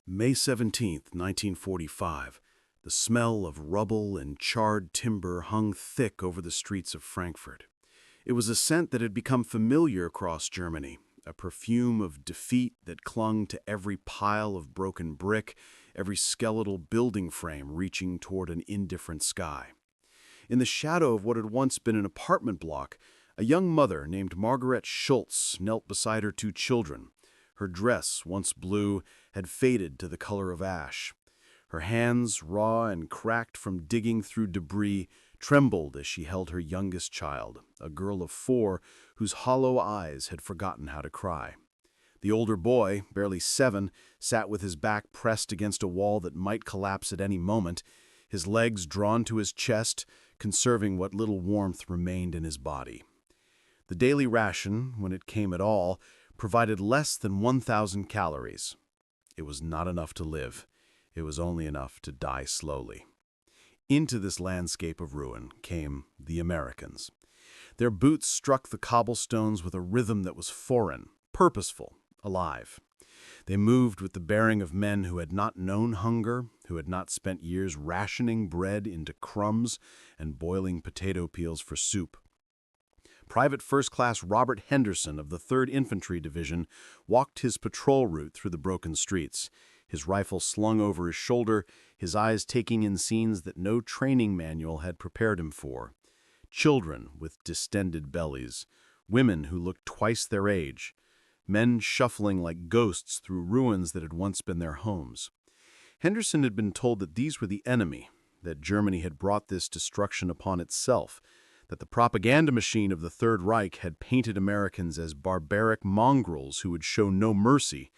May 17th, 1945. The smell of rubble and charred timber hung thick over the streets of Frankfurt. It was a scent that had become familiar across Germany, a perfume of defeat that clung to every pile of broken brick, every skeletal building frame reaching toward an indifferent sky. In the shadow of what had once been an apartment block, a young mother named Margaret Schultz knelt beside her two children. Her dress, once blue, had faded to the color of ash. Her hands, raw and cracked from digging through debris, trembled as she held her youngest child, a girl of 4 whose hollow eyes had forgotten how to cry. The older boy, barely 7, sat with his back pressed against a wall that might collapse at any moment, his legs drawn to his chest, conserving what little warmth remained in his body. The daily ration, when it came at all, provided less than 1,000 calories. It was not enough to live. It was only enough to die slowly. Into this landscape of ruin came the Americans. Their boots struck the cobblestones with a rhythm that was foreign, purposeful, alive. They moved with the bearing of men who had not known hunger, who had not spent years rationing bread into crumbs and boiling potato peels for soup. Private First Class Robert Henderson of the 3rd Infantry Division walked his patrol route through the broken streets, his rifle slung over his shoulder, his eyes taking in scenes that no training manual had prepared him for. Children with distended bellies, women who looked twice their age, men shuffling like ghosts through ruins that had once been their homes. Henderson had been told that these were the enemy, that Germany had brought this destruction upon itself, that the propaganda machine of the Third Reich had painted Americans as barbaric mongrels who would show no mercy.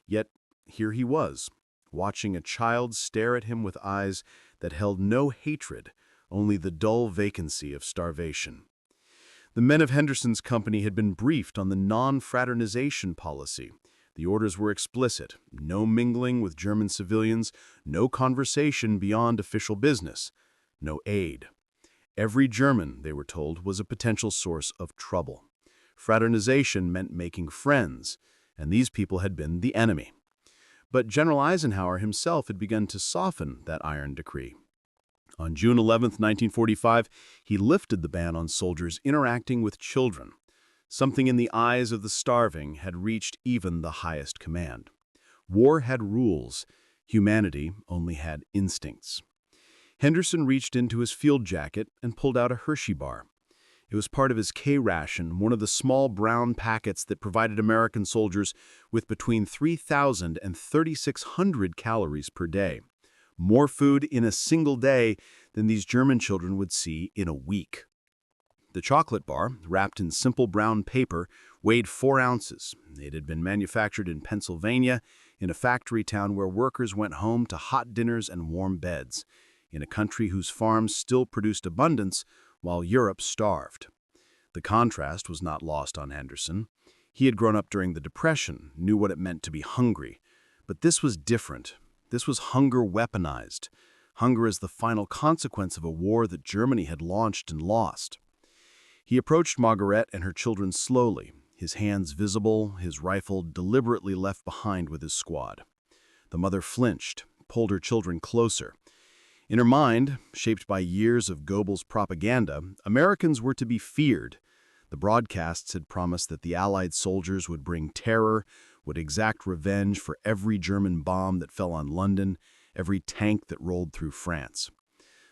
Yet here he was, watching a child stare at him with eyes that held no hatred, only the dull vacancy of starvation. The men of Henderson's company had been briefed on the non-fraternization policy. The orders were explicit: no mingling with German civilians, no conversation beyond official business, no aid. Every German, they were told, was a potential source of trouble. Fraternization meant making friends, and these people had been the enemy. But General Eisenhower himself had begun to soften that iron decree. On June 11, 1945, he lifted the ban on soldiers interacting with children. Something in the eyes of the starving had reached even the highest command. War had rules. Humanity only had instincts. Henderson reached into his field jacket and pulled out a Hershey bar. It was part of his K-ration, one of the small brown packets that provided American soldiers with between 3,000 and 3,600 calories per day. More food in a single day than these German children would see in a week. The chocolate bar, wrapped in simple brown paper, weighed 4 ounces. It had been manufactured in Pennsylvania, in a factory town where workers went home to hot dinners and warm beds, in a country whose farms still produced abundance while Europe starved. The contrast was not lost on Henderson. He had grown up during the Depression, knew what it meant to be hungry. But this was different. This was hunger weaponized. Hunger as the final consequence of a war that Germany had launched and lost. He approached Margaret and her children slowly, his hands visible, his rifle deliberately left behind with his squad. The mother flinched, pulled her children closer. In her mind, shaped by years of Goebbels' propaganda, Americans were to be feared. The broadcasts had promised that the Allied soldiers would bring terror, would exact revenge for every German bomb that fell on London, every tank that rolled through France.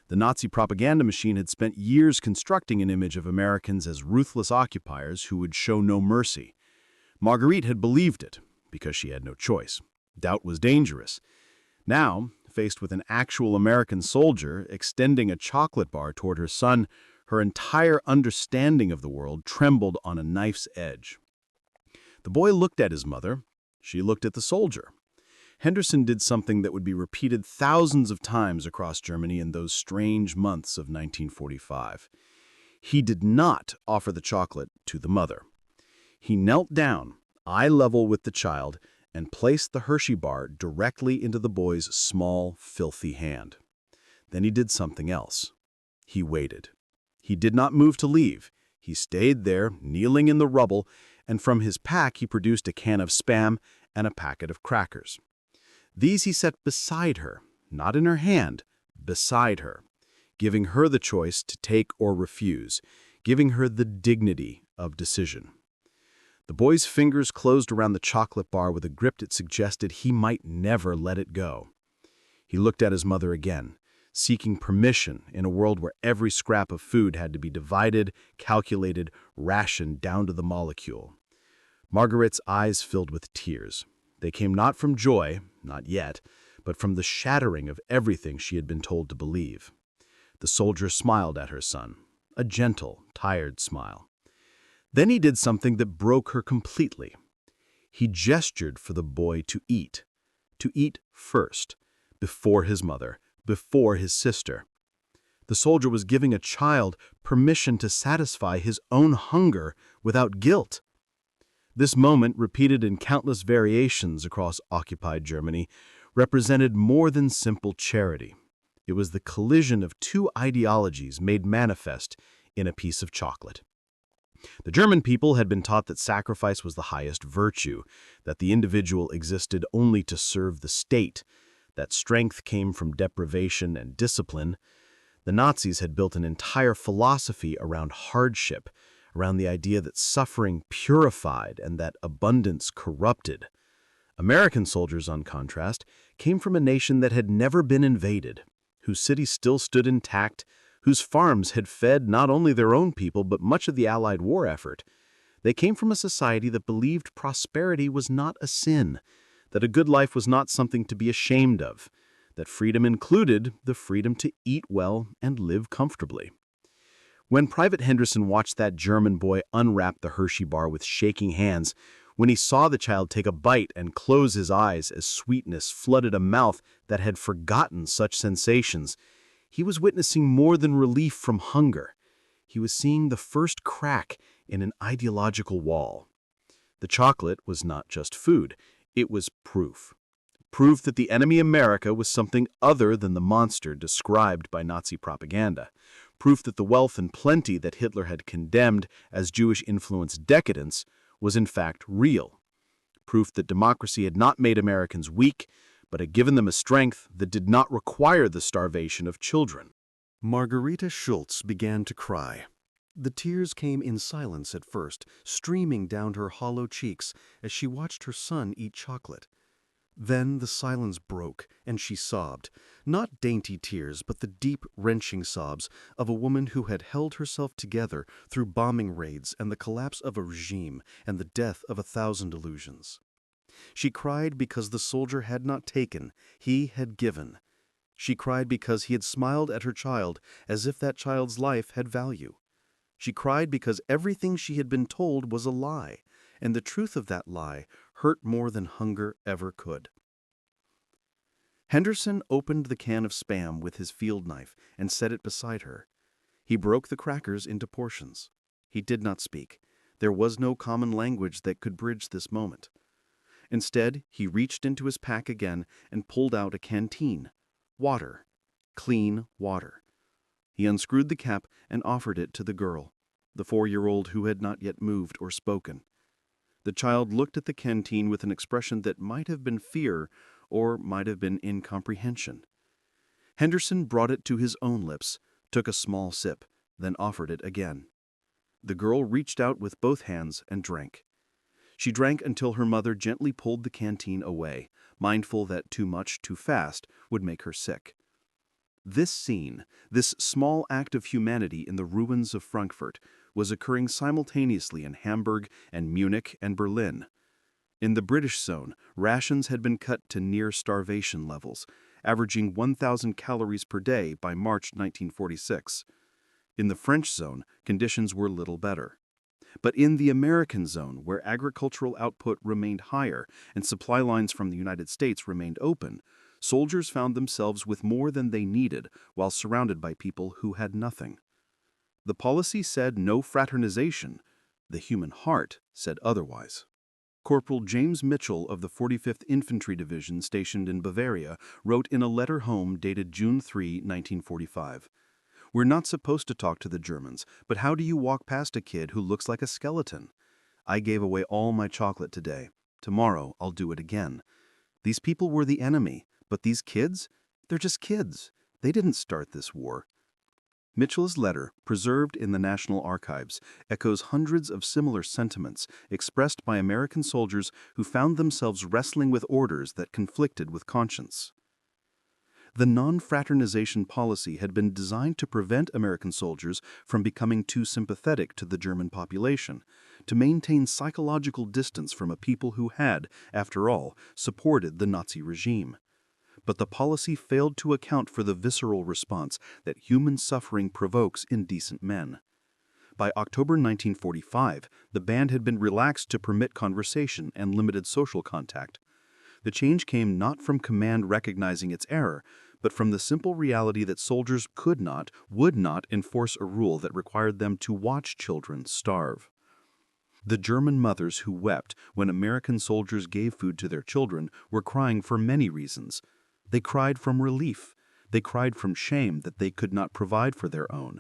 The Nazi propaganda machine had spent years constructing an image of Americans as ruthless occupiers who would show no mercy. Marguerite had believed it, because she had no choice. Doubt was dangerous. Now, faced with an actual American soldier extending a chocolate bar toward her son, her entire understanding of the world trembled on a knife's edge. The boy looked at his mother. She looked at the soldier. Henderson did something that would be repeated thousands of times across Germany in those strange months of 1945. He did not offer the chocolate to the mother. He knelt down, eye level with the child, and placed the Hershey bar directly into the boy's small, filthy hand. Then he did something else. He waited. He did not move to leave. He stayed there, kneeling in the rubble, and from his pack he produced a can of Spam and a packet of crackers. These he set beside her, not in her hand, beside her, giving her the choice to take or refuse, giving her the dignity of decision. The boy's fingers closed around the chocolate bar with a grip that suggested he might never let it go. He looked at his mother again, seeking permission in a world where every scrap of food had to be divided, calculated, rationed down to the molecule. Margaret's eyes filled with tears. They came not from joy, not yet, but from the shattering of everything she had been told to believe. The soldier smiled at her son, a gentle, tired smile. Then he did something that broke her completely. He gestured for the boy to eat first, before his mother, before his sister. The soldier was giving a child permission to satisfy his own hunger without guilt. This moment, repeated in countless variations across occupied Germany, represented more than simple charity. It was the collision of two ideologies made manifest in a piece of chocolate. The German people had been taught that sacrifice was the highest virtue, that the individual existed only to serve the state, that strength came from deprivation and discipline. The Nazis had built an entire philosophy around hardship, around the idea that suffering purified and that abundance corrupted. American soldiers, on contrast, came from a nation that had never been invaded, whose cities still stood intact, whose farms had fed not only their own people but much of the Allied war effort. They came from a society that believed prosperity was not a sin, that a good life was not something to be ashamed of, that freedom included the freedom to eat well and live comfortably. When Private Henderson watched that German boy unwrap the Hershey bar with shaking hands, when he saw the child take a bite and close his eyes as sweetness flooded a mouth that had forgotten such sensations, he was witnessing more than relief from hunger. He was seeing the first crack in an ideological wall. The chocolate was not just food, it was proof. Proof that the enemy America was something other than the monster described by Nazi propaganda. Proof that the wealth and plenty that Hitler had condemned as Jewish-influenced decadence was in fact real. Proof that democracy had not made Americans weak, but had given them a strength that did not require the starvation of children. Margarita Schultz began to cry. The tears came in silence at first, streaming down her hollow cheeks as she watched her son eat chocolate. Then the silence broke, and she sobbed, not dainty tears, but the deep, wrenching sobs of a woman who had held herself together through bombing raids and the collapse of a regime and the death of 1,000 illusions. She cried because the soldier had not taken, he had given. She cried because he had smiled at her child as if that child's life had value. She cried because everything she had been told was a lie, and the truth of that lie hurt more than hunger ever could. Henderson opened the can of Spam with his field knife and set it beside her. He broke the crackers into portions. He did not speak. There was no common language that could bridge this moment. Instead, he reached into his pack again and pulled out a canteen. Water. Clean water. He unscrewed the cap and offered it to the girl, the 4-year-old who had not yet moved or spoken. The child looked at the canteen with an expression that might have been fear or might have been incomprehension. Henderson brought it to his own lips, took a small sip, then offered it again. The girl reached out with both hands and drank. She drank until her mother gently pulled the canteen away, mindful that too much too fast would make her sick. This scene, this small act of humanity in the ruins of Frankfurt, was occurring simultaneously in Hamburg and Munich and Berlin. In the British zone, rations had been cut to near starvation levels, averaging 1,000 calories per day by March 1946. In the French zone, conditions were little better. But in the American zone, where agricultural output remained higher and supply lines from the United States remained open, soldiers found themselves with more than they needed while surrounded by people who had nothing. The policy said no fraternization. The human heart said otherwise. Corporal James Mitchell of the 45th Infantry Division stationed in Bavaria wrote in a letter home dated June 3, 1945, "We're not supposed to talk to the Germans, but how do you walk past a kid who looks like a skeleton? I gave away all my chocolate today. Tomorrow I'll do it again. These people were the enemy, but these kids? They're just kids. They didn't start this war. Mitchell's letter, preserved in the National Archives, echoes hundreds of similar sentiments expressed by American soldiers who found themselves wrestling with orders that conflicted with conscience. The non-fraternization policy had been designed to prevent American soldiers from becoming too sympathetic to the German population, to maintain psychological distance from a people who had, after all, supported the Nazi regime. But the policy failed to account for the visceral response that human suffering provokes in decent men. By October 1945, the ban had been relaxed to permit conversation and limited social contact. The change came not from command recognizing its error, but from the simple reality that soldiers could not, would not enforce a rule that required them to watch children starve. The German mothers who wept when American soldiers gave food to their children were crying for many reasons. They cried from relief. They cried from shame that they could not provide for their own.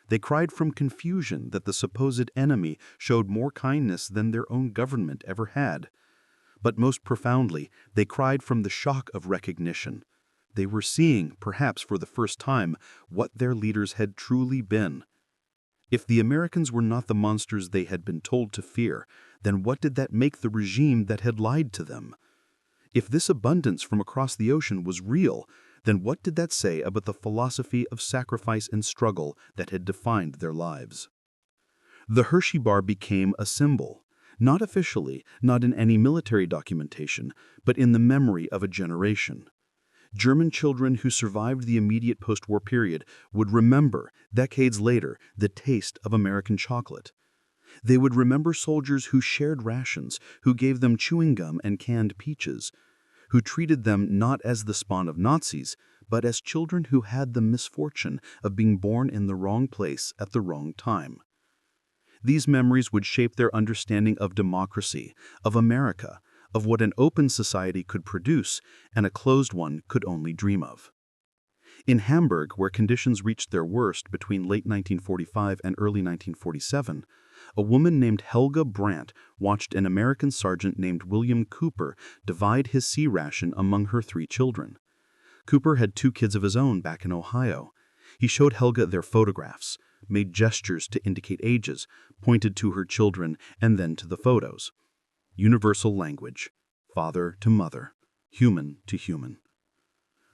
They cried from confusion that the supposed enemy showed more kindness than their own government ever had. But most profoundly, they cried from the shock of recognition. They were seeing, perhaps for the first time, what their leaders had truly been. If the Americans were not the monsters they had been told to fear, then what did that make the regime that had lied to them? If this abundance from across the ocean was real, then what did that say about the philosophy of sacrifice and struggle that had defined their lives? The Hershey bar became a symbol, not officially, not in any military documentation, but in the memory of a generation. German children who survived the immediate post-war period would remember, decades later, the taste of American chocolate. They would remember soldiers who shared rations, who gave them chewing gum and canned peaches, who treated them not as the spawn of Nazis, but as children who had the misfortune of being born in the wrong place at the wrong time. These memories would shape their understanding of democracy, of America, of what an open society could produce and a closed one could only dream of. In Hamburg, where conditions reached their worst between late 1945 and early 1947, a woman named Helga Brandt watched an American sergeant named William Cooper divide his sea ration among her 3 children. Cooper had 2 kids of his own back in Ohio. He showed Helga their photographs, made gestures to indicate ages, pointed to her children, and then to the photos. Universal language, father to mother, human to human.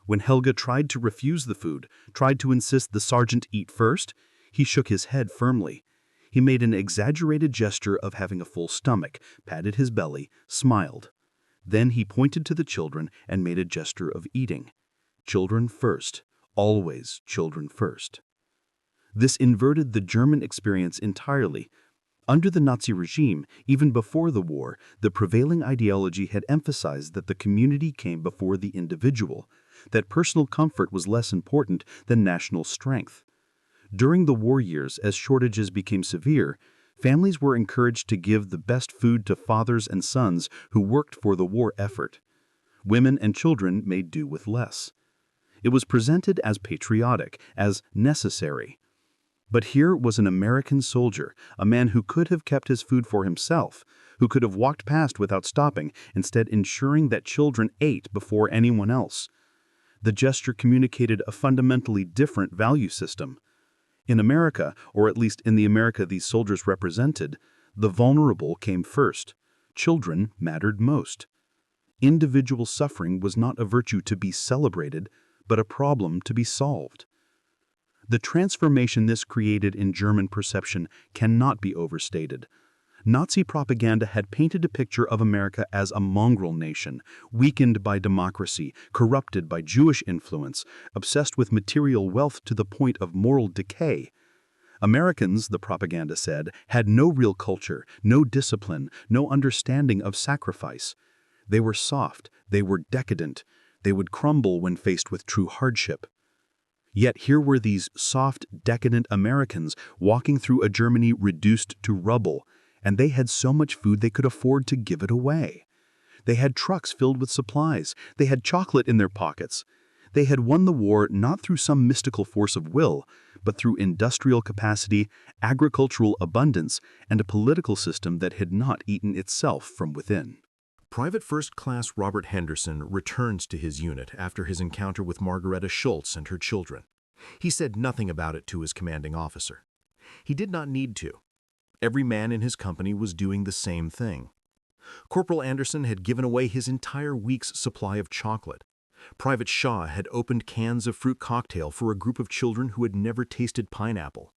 When Helga tried to refuse the food, tried to insist the sergeant eat first, he shook his head firmly. He made an exaggerated gesture of having a full stomach, patted his belly, smiled. Then he pointed to the children and made a gesture of eating. Children first, always children first. This inverted the German experience entirely. Under the Nazi regime, even before the war, the prevailing ideology had emphasized that the community came before the individual, that personal comfort was less important than national strength. During the war years, as shortages became severe, families were encouraged to give the best food to fathers and sons who worked for the war effort. Women and children made do with less. It was presented as patriotic, as necessary. But here was an American soldier, a man who could have kept his food for himself, who could have walked past without stopping, instead ensuring that children ate before anyone else. The gesture communicated a fundamentally different value system. In America, or at least in the America these soldiers represented, the vulnerable came first. Children mattered most. Individual suffering was not a virtue to be celebrated, but a problem to be solved. The transformation this created in German perception cannot be overstated. Nazi propaganda had painted a picture of America as a mongrel nation, weakened by democracy, corrupted by Jewish influence, obsessed with material wealth to the point of moral decay. Americans, the propaganda said, had no real culture, no discipline, no understanding of sacrifice. They were soft, they were decadent, they would crumble when faced with true hardship. Yet here were these soft, decadent Americans walking through a Germany reduced to rubble, and they had so much food they could afford to give it away. They had trucks filled with supplies. They had chocolate in their pockets. They had won the war not through some mystical force of will, but through industrial capacity, agricultural abundance, and a political system that had not eaten itself from within. Private First Class Robert Henderson returned to his unit after his encounter with Margareta Schultz and her children. He said nothing about it to his commanding officer. He did not need to. Every man in his company was doing the same thing. Corporal Anderson had given away his entire week's supply of chocolate. Private Shaw had opened cans of fruit cocktail for a group of children who had never tasted pineapple.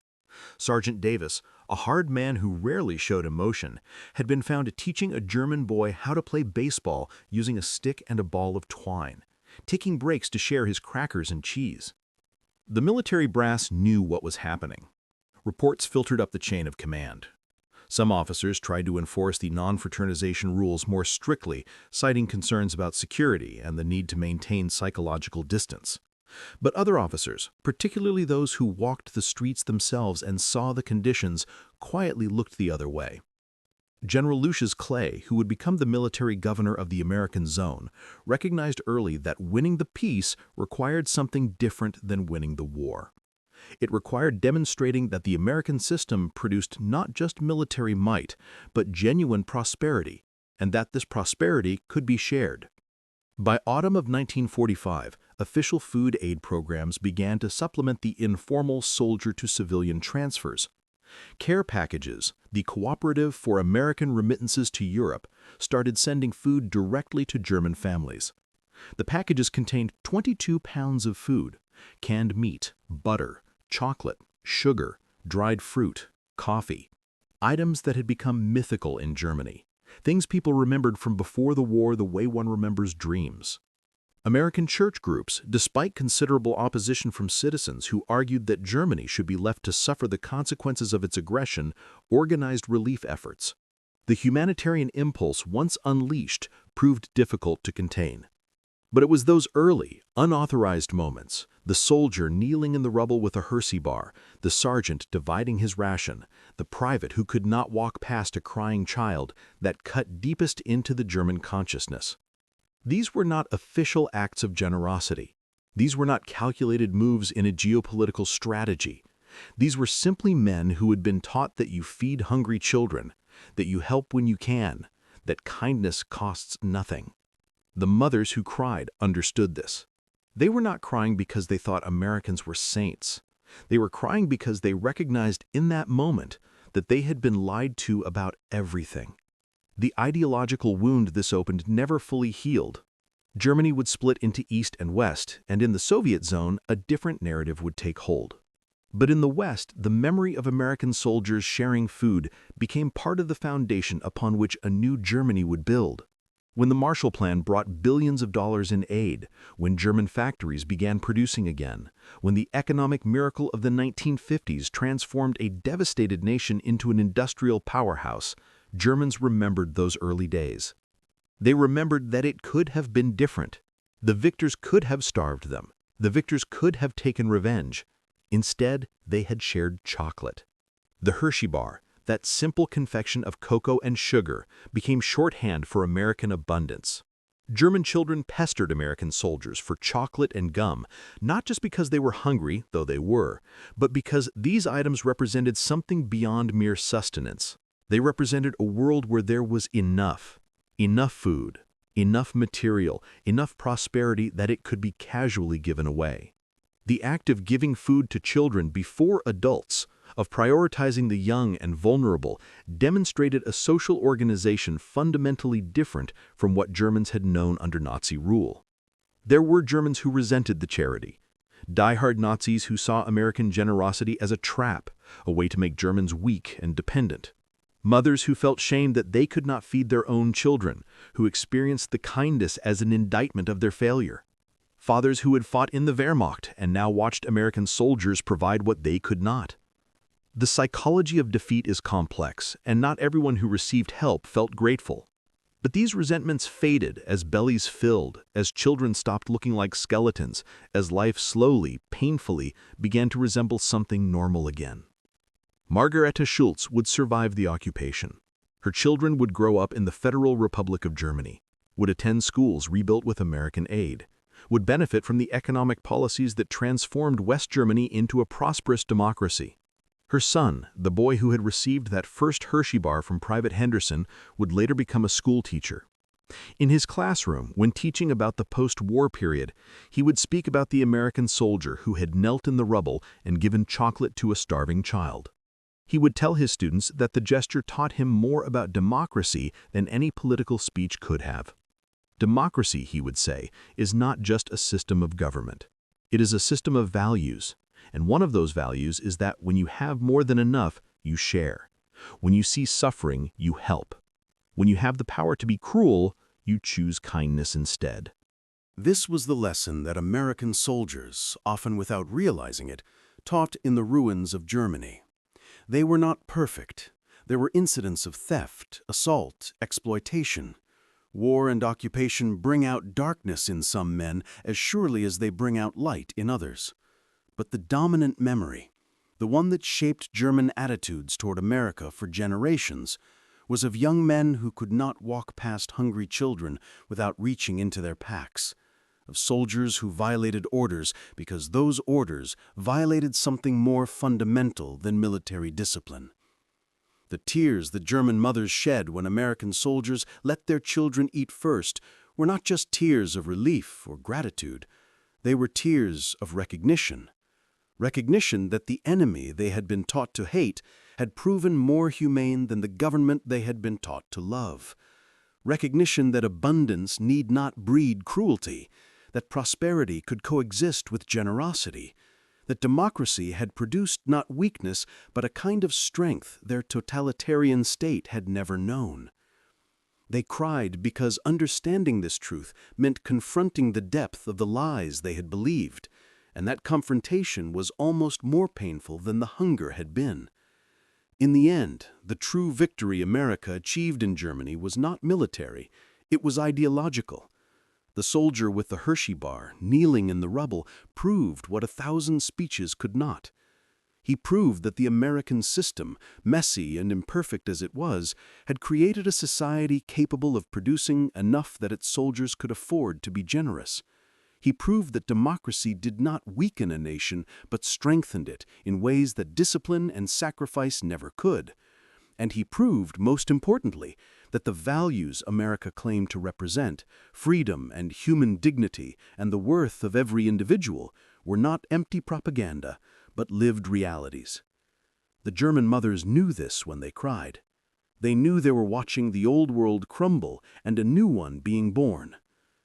Sergeant Davis, a hard man who rarely showed emotion, had been found teaching a German boy how to play baseball using a stick and a ball of twine, taking breaks to share his crackers and cheese. The military brass knew what was happening. Reports filtered up the chain of command. Some officers tried to enforce the non-fraternization rules more strictly, citing concerns about security and the need to maintain psychological distance. But other officers, particularly those who walked the streets themselves and saw the conditions, quietly looked the other way. General Lucius Clay, who would become the military governor of the American zone, recognized early that winning the peace required something different than winning the war. It required demonstrating that the American system produced not just military might, but genuine prosperity, and that this prosperity could be shared. By autumn of 1945, official food aid programs began to supplement the informal soldier-to-civilian transfers. Care packages, the cooperative for American remittances to Europe, started sending food directly to German families. The packages contained 22 pounds of food, canned meat, butter, chocolate, sugar, dried fruit, coffee, items that had become mythical in Germany. Things people remembered from before the war the way one remembers dreams. American church groups, despite considerable opposition from citizens who argued that Germany should be left to suffer the consequences of its aggression, organized relief efforts. The humanitarian impulse, once unleashed, proved difficult to contain. But it was those early, unauthorized moments, the soldier kneeling in the rubble with a Hershey bar, the sergeant dividing his ration, the private who could not walk past a crying child, that cut deepest into the German consciousness. These were not official acts of generosity. These were not calculated moves in a geopolitical strategy. These were simply men who had been taught that you feed hungry children, that you help when you can, that kindness costs nothing. The mothers who cried understood this. They were not crying because they thought Americans were saints. They were crying because they recognized in that moment that they had been lied to about everything. The ideological wound this opened never fully healed. Germany would split into East and West, and in the Soviet zone, a different narrative would take hold. But in the West, the memory of American soldiers sharing food became part of the foundation upon which a new Germany would build. When the Marshall Plan brought billions of dollars in aid, when German factories began producing again, when the economic miracle of the 1950s transformed a devastated nation into an industrial powerhouse, Germans remembered those early days. They remembered that it could have been different. The victors could have starved them. The victors could have taken revenge. Instead, they had shared chocolate. The Hershey bar, that simple confection of cocoa and sugar, became shorthand for American abundance. German children pestered American soldiers for chocolate and gum, not just because they were hungry, though they were, but because these items represented something beyond mere sustenance. They represented a world where there was enough food, enough material, enough prosperity that it could be casually given away. The act of giving food to children before adults, of prioritizing the young and vulnerable, demonstrated a social organization fundamentally different from what Germans had known under Nazi rule. There were Germans who resented the charity, die-hard Nazis who saw American generosity as a trap, a way to make Germans weak and dependent. Mothers who felt shame that they could not feed their own children, who experienced the kindness as an indictment of their failure. Fathers who had fought in the Wehrmacht and now watched American soldiers provide what they could not. The psychology of defeat is complex, and not everyone who received help felt grateful. But these resentments faded as bellies filled, as children stopped looking like skeletons, as life slowly, painfully, began to resemble something normal again. Margareta Schultz would survive the occupation. Her children would grow up in the Federal Republic of Germany, would attend schools rebuilt with American aid, would benefit from the economic policies that transformed West Germany into a prosperous democracy. Her son, the boy who had received that first Hershey bar from Private Henderson, would later become a school teacher. In his classroom, when teaching about the post-war period, he would speak about the American soldier who had knelt in the rubble and given chocolate to a starving child. He would tell his students that the gesture taught him more about democracy than any political speech could have. Democracy, he would say, is not just a system of government. It is a system of values, and one of those values is that when you have more than enough, you share. When you see suffering, you help. When you have the power to be cruel, you choose kindness instead. This was the lesson that American soldiers, often without realizing it, taught in the ruins of Germany. They were not perfect. There were incidents of theft, assault, exploitation. War and occupation bring out darkness in some men as surely as they bring out light in others. But the dominant memory, the one that shaped German attitudes toward America for generations, was of young men who could not walk past hungry children without reaching into their packs, of soldiers who violated orders because those orders violated something more fundamental than military discipline. The tears that German mothers shed when American soldiers let their children eat first were not just tears of relief or gratitude. They were tears of recognition. Recognition that the enemy they had been taught to hate had proven more humane than the government they had been taught to love. Recognition that abundance need not breed cruelty, that prosperity could coexist with generosity, that democracy had produced not weakness but a kind of strength their totalitarian state had never known. They cried because understanding this truth meant confronting the depth of the lies they had believed, and that confrontation was almost more painful than the hunger had been. In the end, the true victory America achieved in Germany was not military, it was ideological. The soldier with the Hershey bar, kneeling in the rubble, proved what 1,000 speeches could not. He proved that the American system, messy and imperfect as it was, had created a society capable of producing enough that its soldiers could afford to be generous. He proved that democracy did not weaken a nation, but strengthened it in ways that discipline and sacrifice never could. And he proved, most importantly, that the values America claimed to represent, freedom and human dignity and the worth of every individual, were not empty propaganda, but lived realities. The German mothers knew this when they cried. They knew they were watching the old world crumble and a new one being born.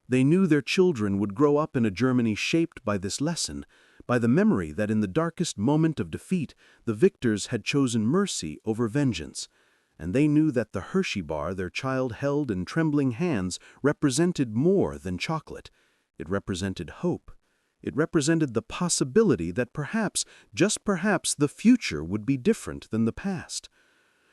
They knew their children would grow up in a Germany shaped by this lesson, by the memory that in the darkest moment of defeat, the victors had chosen mercy over vengeance. And they knew that the Hershey bar their child held in trembling hands represented more than chocolate. It represented hope. It represented the possibility that perhaps, just perhaps, the future would be different than the past.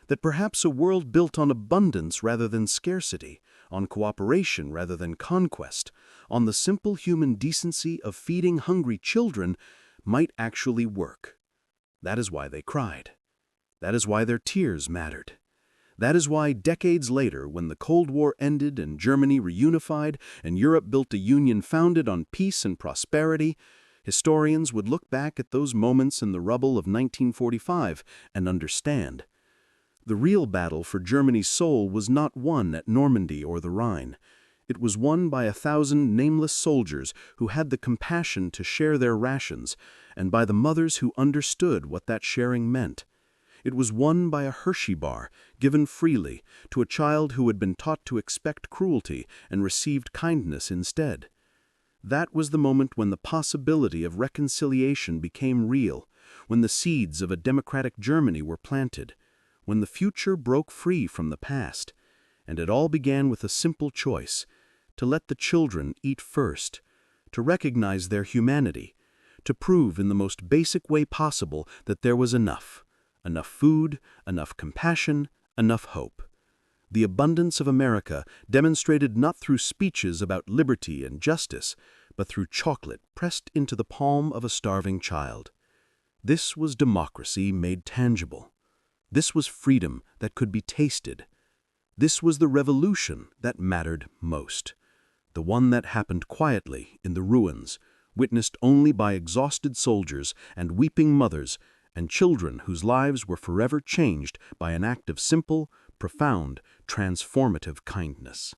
That perhaps a world built on abundance rather than scarcity, on cooperation rather than conquest, on the simple human decency of feeding hungry children, might actually work. That is why they cried. That is why their tears mattered. That is why decades later, when the Cold War ended and Germany reunified and Europe built a union founded on peace and prosperity, historians would look back at those moments in the rubble of 1945 and understand. The real battle for Germany's soul was not won at Normandy or the Rhine. It was won by 1,000 nameless soldiers who had the compassion to share their rations, and by the mothers who understood what that sharing meant. It was won by a Hershey bar, given freely, to a child who had been taught to expect cruelty and received kindness instead. That was the moment when the possibility of reconciliation became real, when the seeds of a democratic Germany were planted, when the future broke free from the past. And it all began with a simple choice: to let the children eat first, to recognize their humanity, to prove in the most basic way possible that there was enough food, enough compassion, enough hope. The abundance of America demonstrated not through speeches about liberty and justice, but through chocolate pressed into the palm of a starving child. This was democracy made tangible. This was freedom that could be tasted. This was the revolution that mattered most, the one that happened quietly in the ruins, witnessed only by exhausted soldiers and weeping mothers and children whose lives were forever changed by an act of simple, profound, transformative kindness.